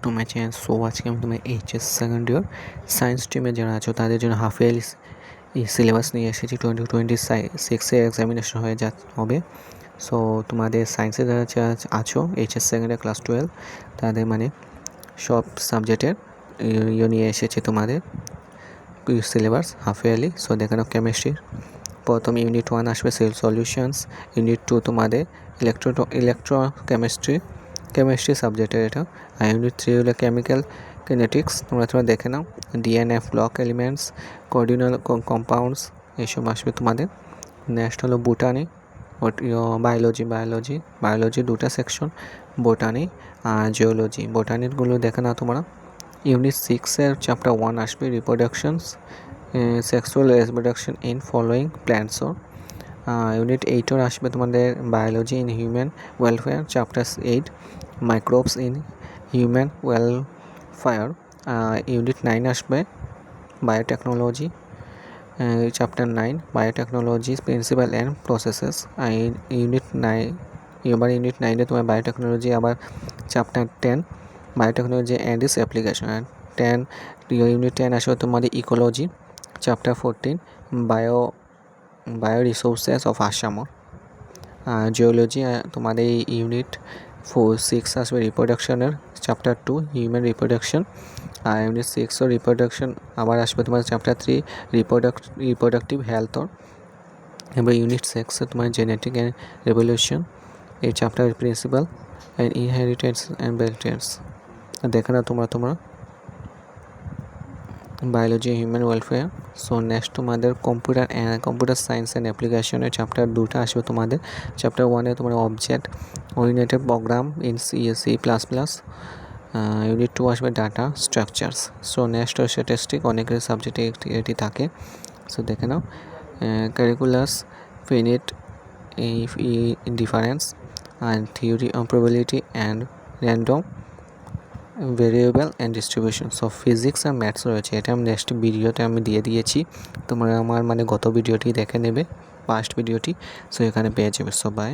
To my channel. So আজকে আমি তোমার এইচএস সেকেন্ড ইয়ার সায়েন্স স্ট্রিমে যারা আছো তাদের জন্য হাফ ইয়ারলি সিলেবাস নিয়ে এসেছি। 2026-এর এক্সামিনেশন হবে। সো তোমাদের সায়েন্সে যারা আছো এইচএস সেকেন্ড ইয়ার ক্লাস 12 তাদের মানে সব সাবজেক্টের নিয়ে এসেছি তোমাদের সিলেবাস হাফ ইয়ারলি। সো দেখানো কেমিস্ট্রির প্রথম ইউনিট 1 আসবে সেল সলিউশনস, ইউনিট 2 তোমাদের কেমিস্ট্রি সাবজেক্টের এটা, আর ইউনিট 3 হলো কেমিক্যাল কিনেটিক্স। তোমরা দেখে নাও। D and f block elements, coordination compounds এইসব আসবে তোমাদের। নেক্সট হলো বোটানি, বায়োলজি দুটা সেকশন, বোটানি আর জিওলজি। বোটানিরগুলো দেখে নাও তোমরা। ইউনিট 6-এর চ্যাপ্টার 1 আসবে reproductions, sexual reproduction in flowering plants. Unit 8-এর আসবে তোমাদের biology in human welfare, chapter 8 microbes in human welfare. Unit 9 আসবে biotechnology, chapter 9 biotechnology principles and processes. Unit 9-এ তোমার বায়োটেকনোলজি আবার chapter 10 biotechnology and it's application. Unit 10 আসবে তোমাদের ecology, chapter 14 bio resources of Assam. Geology তোমাদের ইউনিট 6 আসবে রিপ্রোডাকশনের, chapter 2 human reproduction. আর unit 6 reproduction আবার আসবে তোমার চ্যাপ্টার 3 রিপ্রোডাক্টিভ হেলথ। এবার ইউনিট 6 তোমার জেনেটিক অ্যান্ড রেভলিউশন, এই chapter principal and inheritance and balance. দেখে না তোমরা biology human welfare. So next তোমাদের কম্পিউটার সায়েন্স অ্যান্ড অ্যাপ্লিকেশনের চ্যাপ্টার 2টা আসবে তোমাদের। চ্যাপ্টার 1-এ তোমার object oriented programme in C++। Unit 2 আসবে data structures. So next statistic, অনেকের সাবজেক্টে এটি থাকে। সো দেখে নাও। Calculus, finite difference and theory of probability and random variable and distribution. So physics আর ম্যাথস রয়েছে, এটা আমি নেক্সট ভিডিওতে আমি দিয়ে দিয়েছি। তোমরা আমার গত ভিডিওটি দেখে নেবে, ফার্স্ট ভিডিওটি। সো এখানে পেয়ে যাবে। So by.